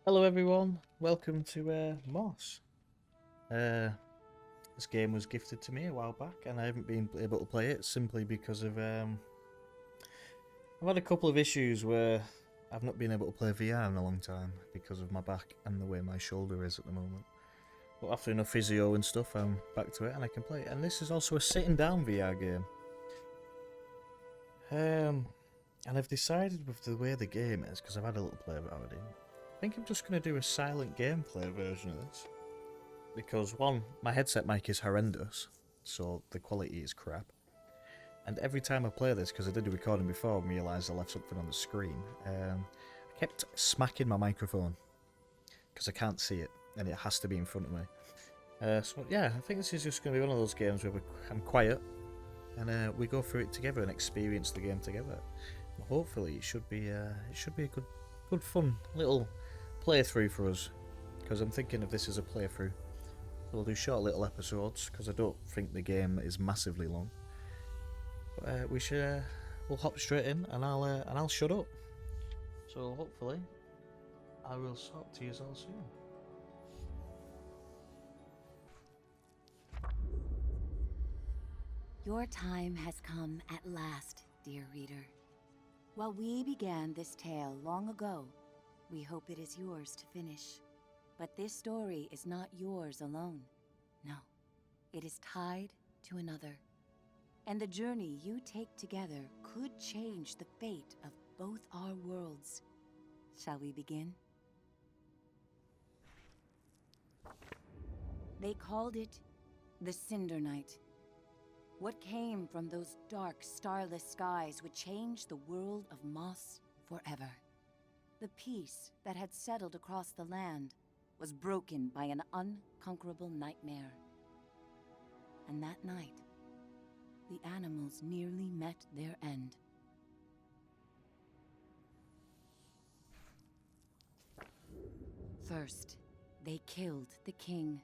Hello everyone, welcome to Moss. This game was gifted to me a while back and I haven't been able to play it simply because of I've had a couple of issues where I've not been able to play VR in a long time because of my back and the way my shoulder is at the moment. But after enough physio and stuff, I'm back to it and I can play it. And this is also a sitting down VR game. And I've decided with the way the game is, because I've had a little play of it already, I think I'm just going to do a silent gameplay version of this. Because one, my headset mic is horrendous, so the quality is crap. And every time I play this, because I did a recording before and realised I left something on the screen, I kept smacking my microphone, because I can't see it, and it has to be in front of me. So yeah, I think this is just going to be one of those games where I'm quiet, and we go through it together and experience the game together. Hopefully it should be a good fun little playthrough for us, because I'm thinking of this as a playthrough. We'll do short little episodes because I don't think the game is massively long. But we'll hop straight in and I'll shut up. So hopefully I will talk to you all soon. Your time has come at last, dear reader. While we began this tale long ago, we hope it is yours to finish. But this story is not yours alone. No, it is tied to another. And the journey you take together could change the fate of both our worlds. Shall we begin? They called it the Cinder Night. What came from those dark, starless skies would change the world of Moss forever. The peace that had settled across the land was broken by an unconquerable nightmare. And that night, the animals nearly met their end. First, they killed the king.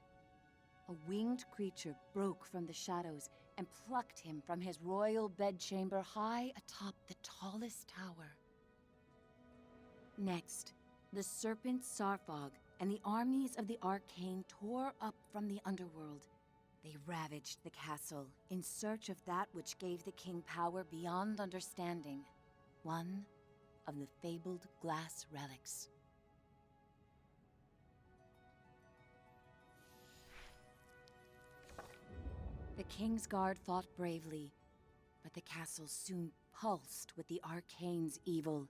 A winged creature broke from the shadows and plucked him from his royal bedchamber high atop the tallest tower. Next, the serpent Sarfog and the armies of the Arcane tore up from the underworld. They ravaged the castle in search of that which gave the king power beyond understanding, one of the fabled glass relics. The Kingsguard fought bravely, but the castle soon pulsed with the Arcane's evil.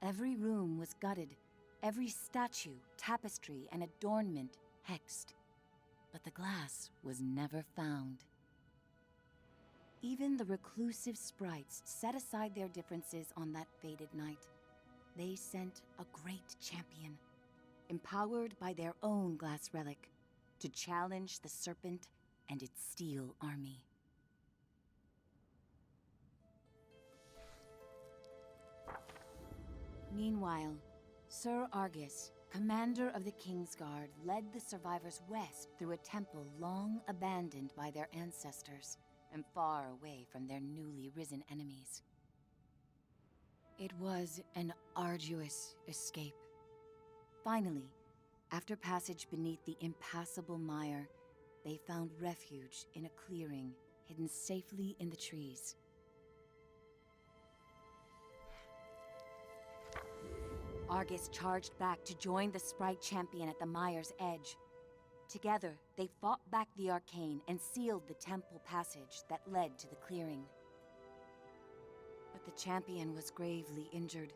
Every room was gutted, every statue, tapestry, and adornment hexed. But the glass was never found. Even the reclusive sprites set aside their differences on that fated night. They sent a great champion, empowered by their own glass relic, to challenge the serpent and its steel army. Meanwhile, Sir Argus, commander of the Kingsguard, led the survivors west through a temple long abandoned by their ancestors and far away from their newly risen enemies. It was an arduous escape. Finally, after passage beneath the impassable mire, they found refuge in a clearing hidden safely in the trees. Argus charged back to join the Sprite champion at the mire's edge. Together, they fought back the Arcane and sealed the temple passage that led to the clearing. But the champion was gravely injured.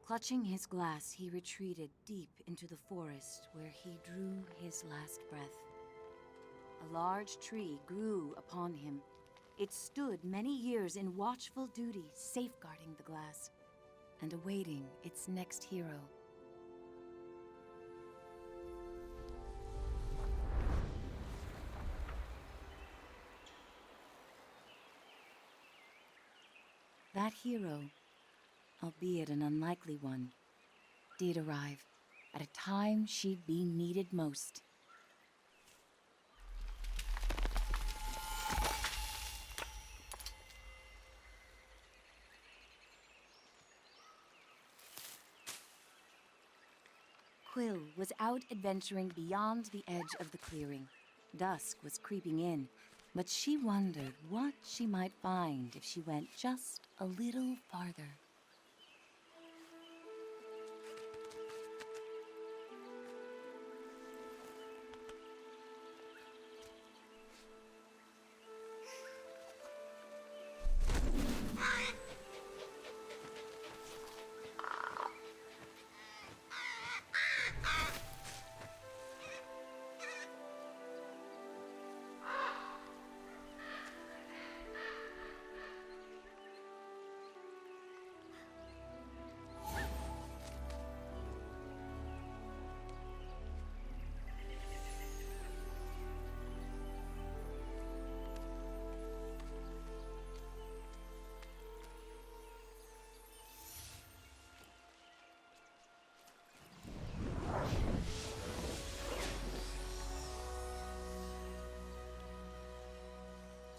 Clutching his glass, he retreated deep into the forest where he drew his last breath. A large tree grew upon him. It stood many years in watchful duty, safeguarding the glass and awaiting its next hero. That hero, albeit an unlikely one, did arrive at a time she'd be needed most. Quill was out adventuring beyond the edge of the clearing. Dusk was creeping in, but she wondered what she might find if she went just a little farther.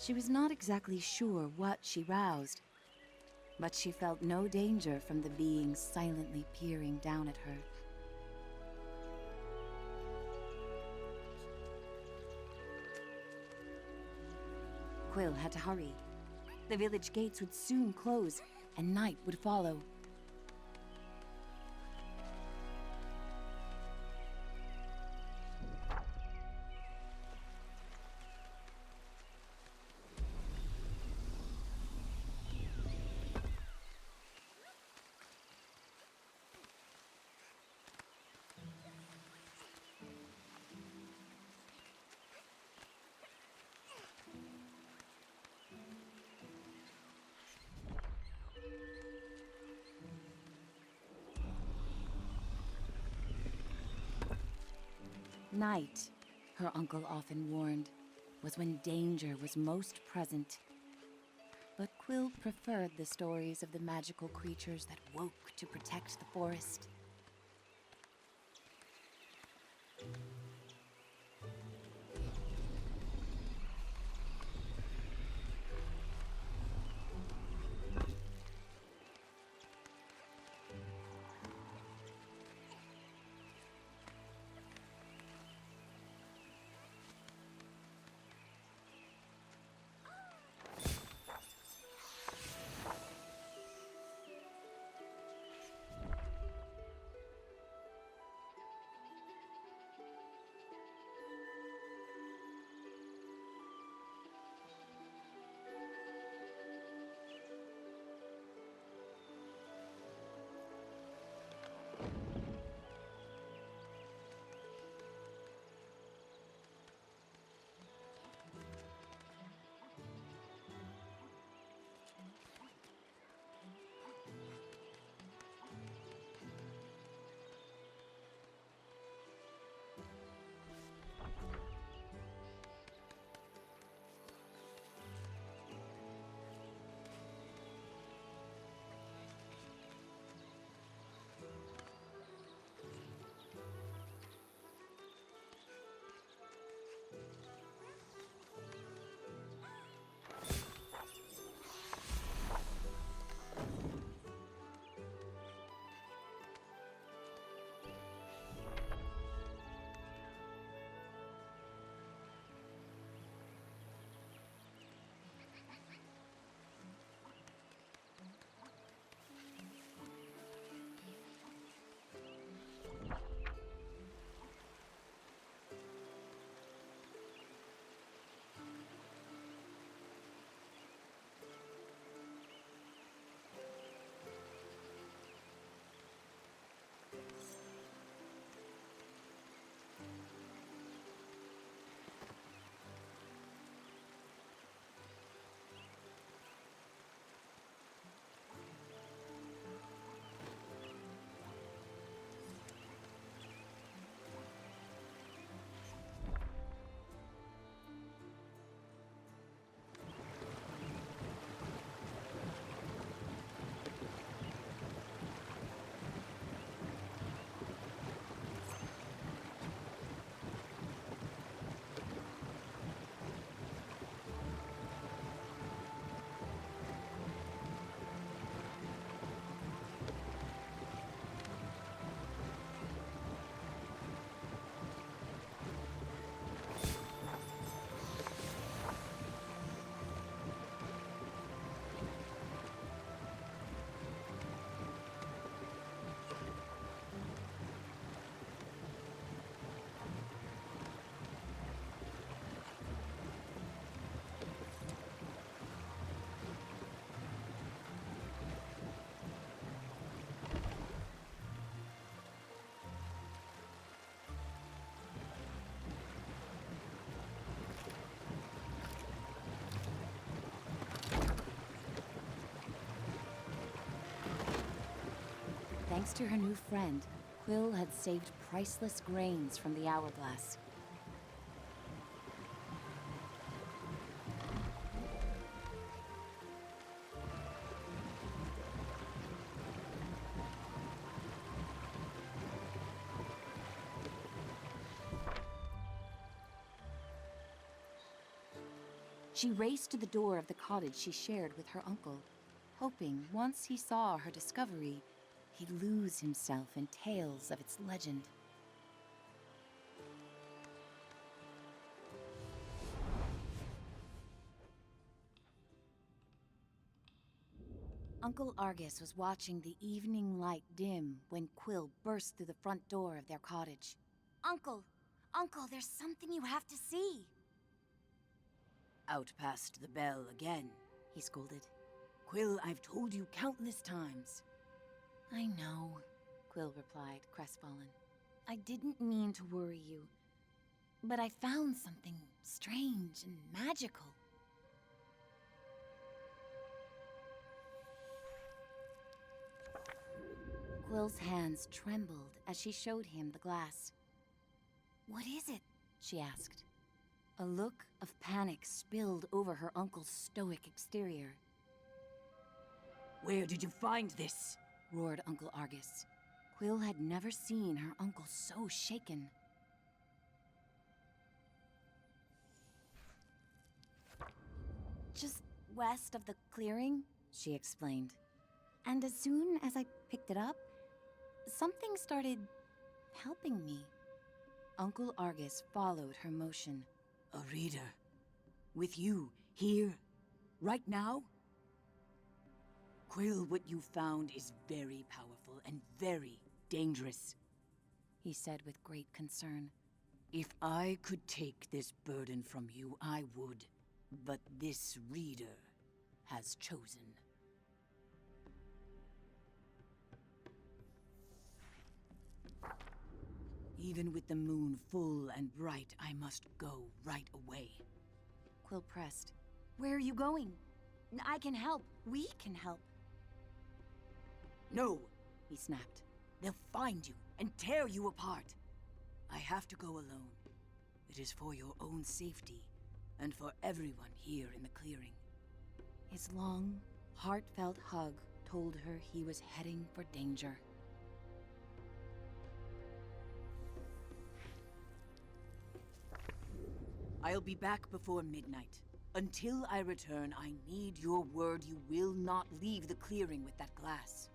She was not exactly sure what she roused, but she felt no danger from the being silently peering down at her. Quill had to hurry. The village gates would soon close, and night would follow. Night, her uncle often warned, was when danger was most present. But Quill preferred the stories of the magical creatures that woke to protect the forest. Thanks to her new friend, Quill had saved priceless grains from the hourglass. She raced to the door of the cottage she shared with her uncle, hoping once he saw her discovery, he'd lose himself in tales of its legend. Uncle Argus was watching the evening light dim when Quill burst through the front door of their cottage. Uncle! Uncle, there's something you have to see! Out past the bell again, He scolded. Quill, I've told you countless times. I know, Quill replied, crestfallen. I didn't mean to worry you, but I found something strange and magical. Quill's hands trembled as she showed him the glass. What is it? She asked. A look of panic spilled over her uncle's stoic exterior. Where did you find this? Roared Uncle Argus. Quill had never seen her uncle so shaken. Just west of the clearing, she explained. And as soon as I picked it up, something started helping me. Uncle Argus followed her motion. A reader. With you, here, right now? Quill, what you found is very powerful and very dangerous, He said with great concern. If I could take this burden from you, I would. But this reader has chosen. Even with the moon full and bright, I must go right away. Quill pressed. Where are you going? I can help. We can help. No, He snapped. they'll find you and tear you apart. I have to go alone. It is for your own safety and for everyone here in the clearing. His long, heartfelt hug told her he was heading for danger. I'll be back before midnight. Until I return, I need your word you will not leave the clearing with that glass.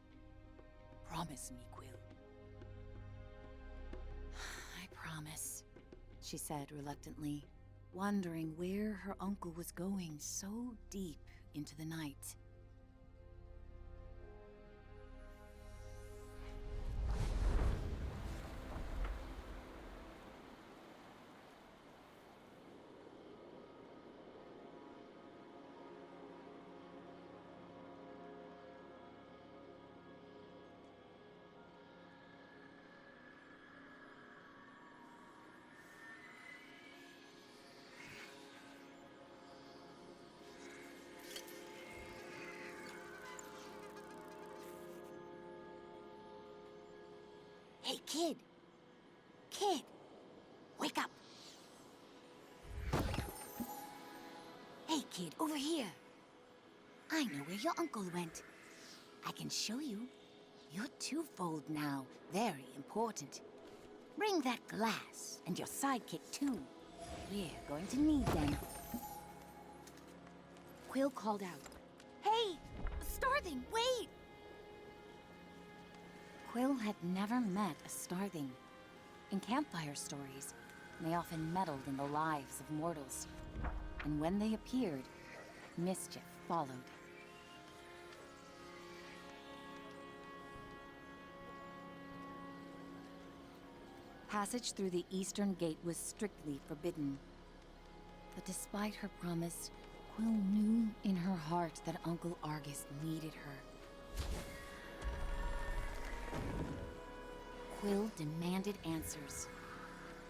Promise me, Quill. I promise, she said reluctantly, wondering where her uncle was going so deep into the night. Hey, kid! Kid! Wake up! Hey, kid, over here! I know where your uncle went. I can show you. You're twofold now. Very important. Bring that glass, and your sidekick, too. We're going to need them. Quill called out. Hey! Starthing, wait! Quill had never met a Starthing. In campfire stories, they often meddled in the lives of mortals. And when they appeared, mischief followed. Passage through the eastern gate was strictly forbidden. But despite her promise, Quill knew in her heart that Uncle Argus needed her. Quill demanded answers.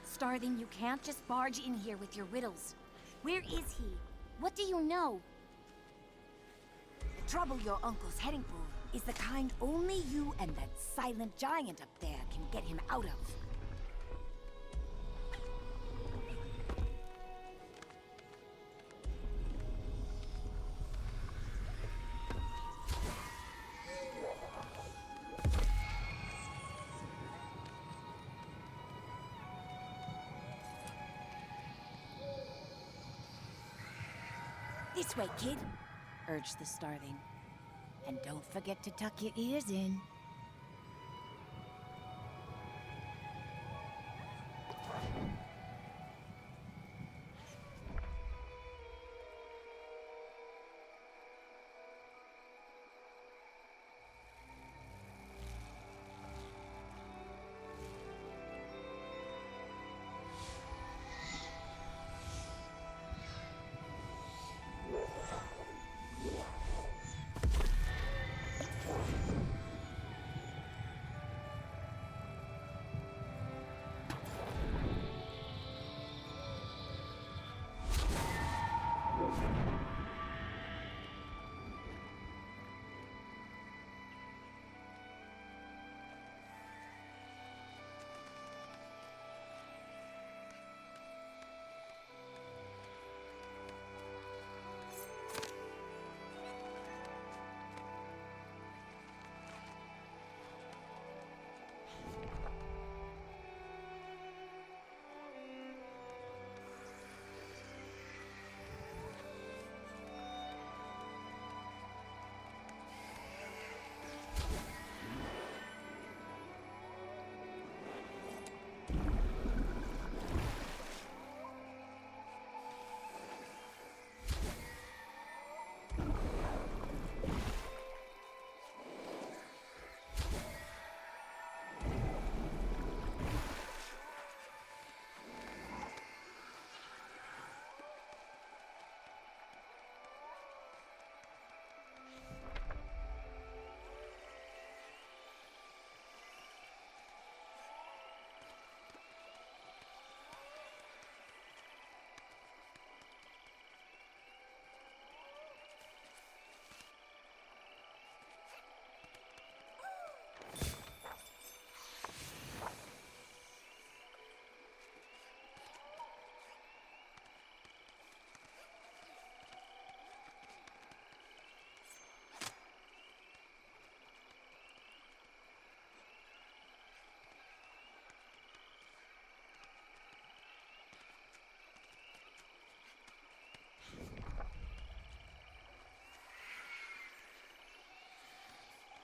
Starthing, you can't just barge in here with your riddles. Where is he? What do you know? The trouble your uncle's heading for is the kind only you and that silent giant up there can get him out of. This way, kid, urged the starling. And don't forget to tuck your ears in.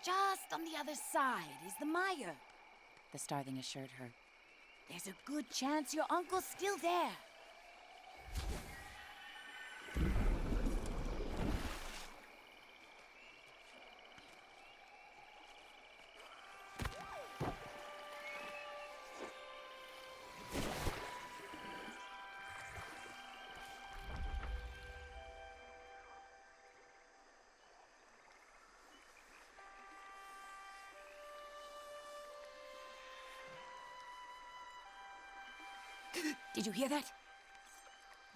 Just on the other side is the mire, the starling assured her. There's a good chance your uncle's still there. Did you hear that?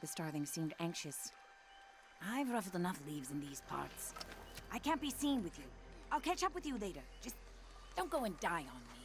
The starling seemed anxious. I've ruffled enough leaves in these parts. I can't be seen with you. I'll catch up with you later. Just don't go and die on me.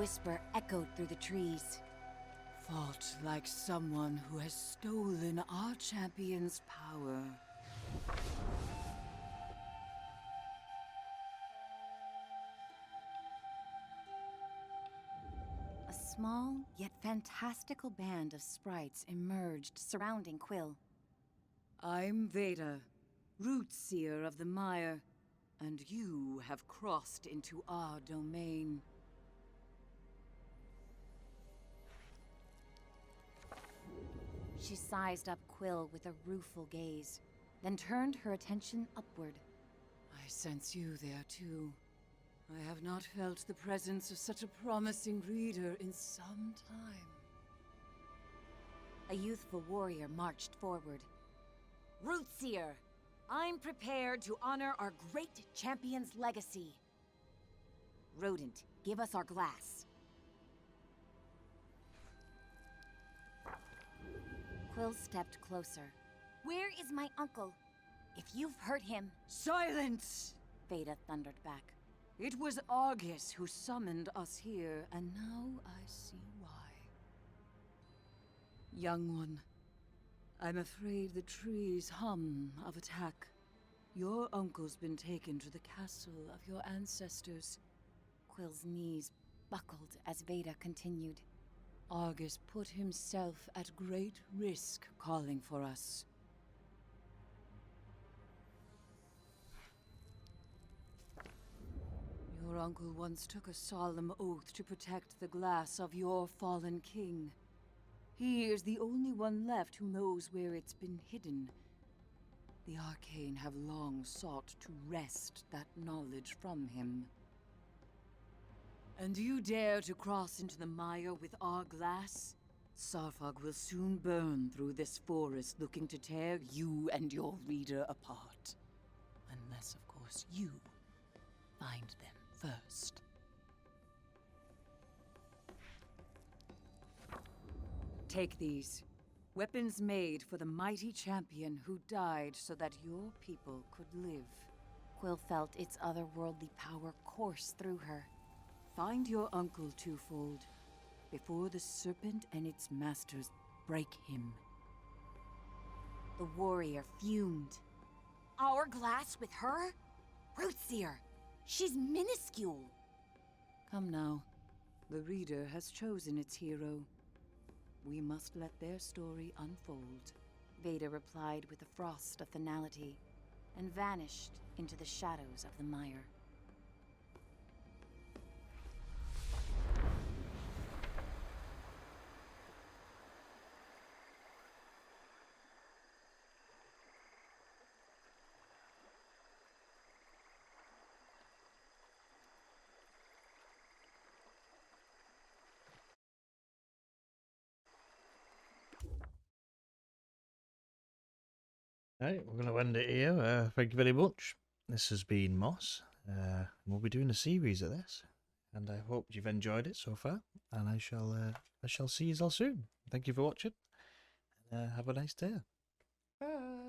whisper echoed through the trees. Fought like someone who has stolen our champion's power. A small, yet fantastical band of sprites emerged, surrounding Quill. I'm Veda, Root Seer of the Mire, and you have crossed into our domain. She sized up Quill with a rueful gaze, then turned her attention upward. I sense you there too. I have not felt the presence of such a promising reader in some time. A youthful warrior marched forward. Rootseer, I'm prepared to honor our great champion's legacy. Rodent, give us our glass. Quill stepped closer. Where is my uncle? If you've hurt him... Silence! Veda thundered back. It was Argus who summoned us here, and now I see why. Young one, I'm afraid the trees hum of attack. Your uncle's been taken to the castle of your ancestors. Quill's knees buckled as Veda continued. Argus put himself at great risk calling for us. Your uncle once took a solemn oath to protect the glass of your fallen king. He is the only one left who knows where it's been hidden. The Arcane have long sought to wrest that knowledge from him. And you dare to cross into the mire with our glass? Sarfog will soon burn through this forest looking to tear you and your reader apart. Unless, of course, you find them first. Take these. Weapons made for the mighty champion who died so that your people could live. Quill felt its otherworldly power course through her. Find your uncle, Twofold, before the serpent and its masters break him. The warrior fumed. Our glass with her? Rootseer! She's minuscule! Come now. The reader has chosen its hero. We must let their story unfold. Veda replied with a frost of finality, and vanished into the shadows of the mire. Right, we're going to end it here. Thank you very much. This has been Moss. We'll be doing a series of this, and I hope you've enjoyed it so far. And I shall see you all soon. Thank you for watching. Have a nice day. Bye.